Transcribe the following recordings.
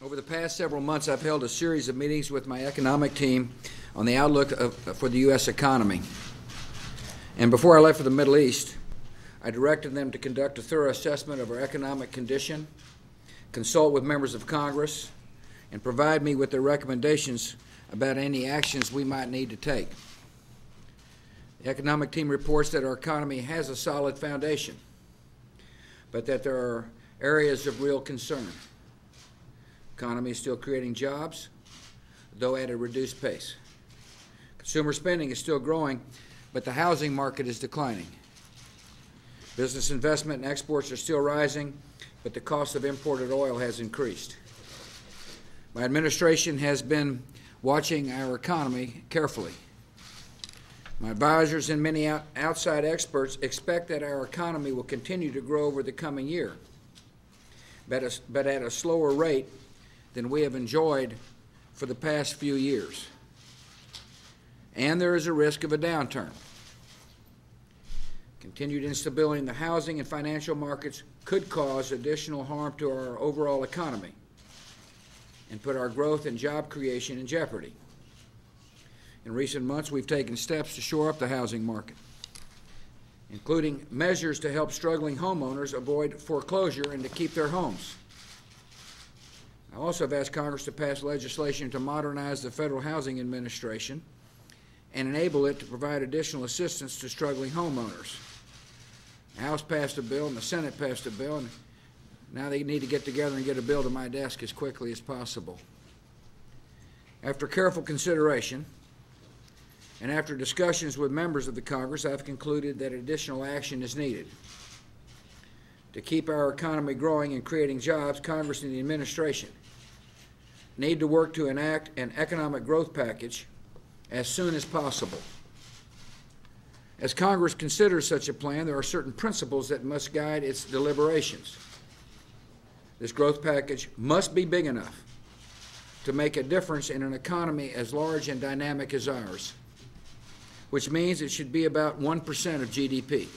Over the past several months, I've held a series of meetings with my economic team on the outlook for the U.S. economy. And before I left for the Middle East, I directed them to conduct a thorough assessment of our economic condition, consult with members of Congress, and provide me with their recommendations about any actions we might need to take. The economic team reports that our economy has a solid foundation, but that there are areas of real concern. The economy is still creating jobs, though at a reduced pace. Consumer spending is still growing, but the housing market is declining. Business investment and exports are still rising, but the cost of imported oil has increased. My administration has been watching our economy carefully. My advisors and many outside experts expect that our economy will continue to grow over the coming year, but at a slower rate than we have enjoyed for the past few years. And there is a risk of a downturn. Continued instability in the housing and financial markets could cause additional harm to our overall economy and put our growth and job creation in jeopardy. In recent months, we've taken steps to shore up the housing market, including measures to help struggling homeowners avoid foreclosure and to keep their homes. I also have asked Congress to pass legislation to modernize the Federal Housing Administration and enable it to provide additional assistance to struggling homeowners. The House passed a bill and the Senate passed a bill, and now they need to get together and get a bill to my desk as quickly as possible. After careful consideration and after discussions with members of the Congress, I've concluded that additional action is needed. To keep our economy growing and creating jobs, Congress and the administration need to work to enact an economic growth package as soon as possible. As Congress considers such a plan, there are certain principles that must guide its deliberations. This growth package must be big enough to make a difference in an economy as large and dynamic as ours, which means it should be about 1% of GDP.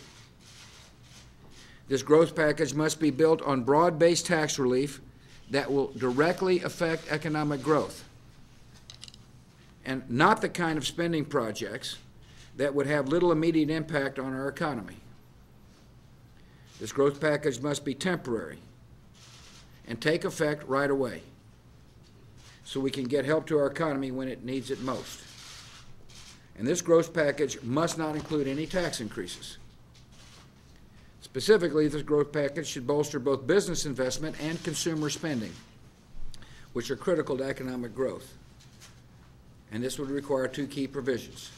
This growth package must be built on broad-based tax relief that will directly affect economic growth, and not the kind of spending projects that would have little immediate impact on our economy. This growth package must be temporary and take effect right away so we can get help to our economy when it needs it most. And this growth package must not include any tax increases. Specifically, this growth package should bolster both business investment and consumer spending, which are critical to economic growth. And this would require two key provisions.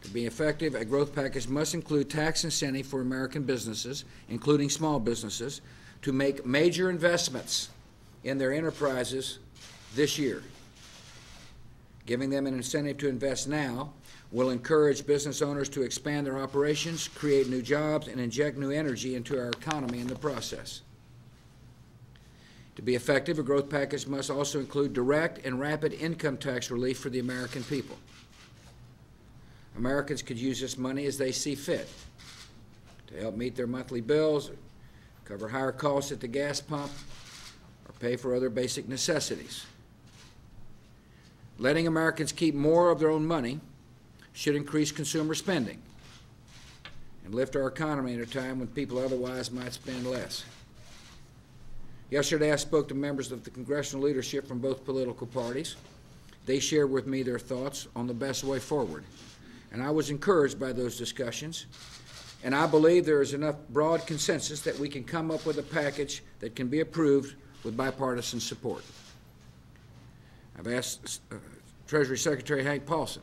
To be effective, a growth package must include tax incentive for American businesses, including small businesses, to make major investments in their enterprises this year. Giving them an incentive to invest now will encourage business owners to expand their operations, create new jobs, and inject new energy into our economy in the process. To be effective, a growth package must also include direct and rapid income tax relief for the American people. Americans could use this money as they see fit to help meet their monthly bills, cover higher costs at the gas pump, or pay for other basic necessities. Letting Americans keep more of their own money should increase consumer spending and lift our economy at a time when people otherwise might spend less. Yesterday, I spoke to members of the congressional leadership from both political parties. They shared with me their thoughts on the best way forward, and I was encouraged by those discussions, and I believe there is enough broad consensus that we can come up with a package that can be approved with bipartisan support. I've asked Treasury Secretary Hank Paulson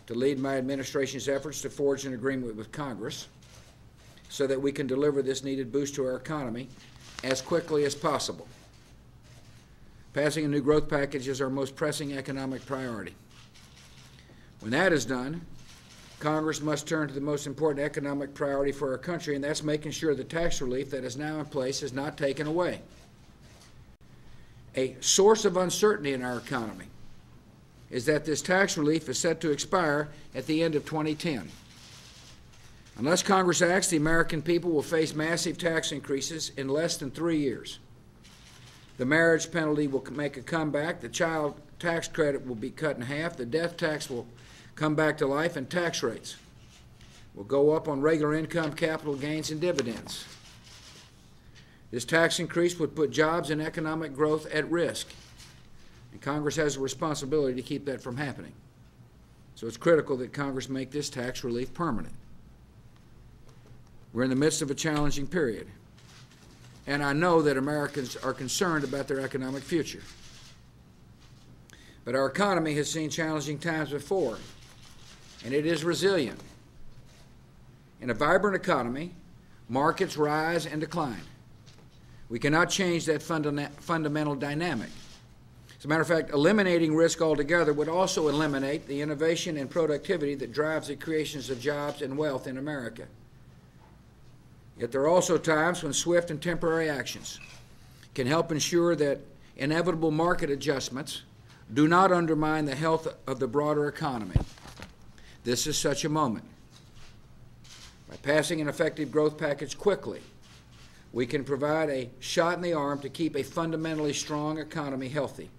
to lead my administration's efforts to forge an agreement with Congress so that we can deliver this needed boost to our economy as quickly as possible. Passing a new growth package is our most pressing economic priority. When that is done, Congress must turn to the most important economic priority for our country, and that's making sure the tax relief that is now in place is not taken away. A source of uncertainty in our economy is that this tax relief is set to expire at the end of 2010. Unless Congress acts, the American people will face massive tax increases in less than 3 years. The marriage penalty will make a comeback. The child tax credit will be cut in half. The death tax will come back to life, and tax rates will go up on regular income, capital gains, and dividends. This tax increase would put jobs and economic growth at risk, and Congress has a responsibility to keep that from happening. So it's critical that Congress make this tax relief permanent. We're in the midst of a challenging period, and I know that Americans are concerned about their economic future. But our economy has seen challenging times before, and it is resilient. In a vibrant economy, markets rise and decline. We cannot change that fundamental dynamic. As a matter of fact, eliminating risk altogether would also eliminate the innovation and productivity that drives the creations of jobs and wealth in America. Yet there are also times when swift and temporary actions can help ensure that inevitable market adjustments do not undermine the health of the broader economy. This is such a moment. By passing an effective growth package quickly, we can provide a shot in the arm to keep a fundamentally strong economy healthy.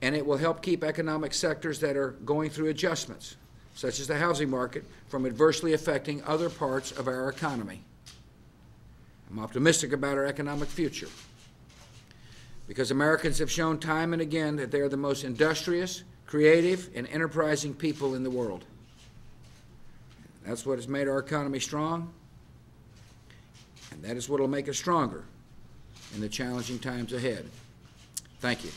And it will help keep economic sectors that are going through adjustments, such as the housing market, from adversely affecting other parts of our economy. I'm optimistic about our economic future because Americans have shown time and again that they are the most industrious, creative, and enterprising people in the world. That's what has made our economy strong, and that is what will make us stronger in the challenging times ahead. Thank you.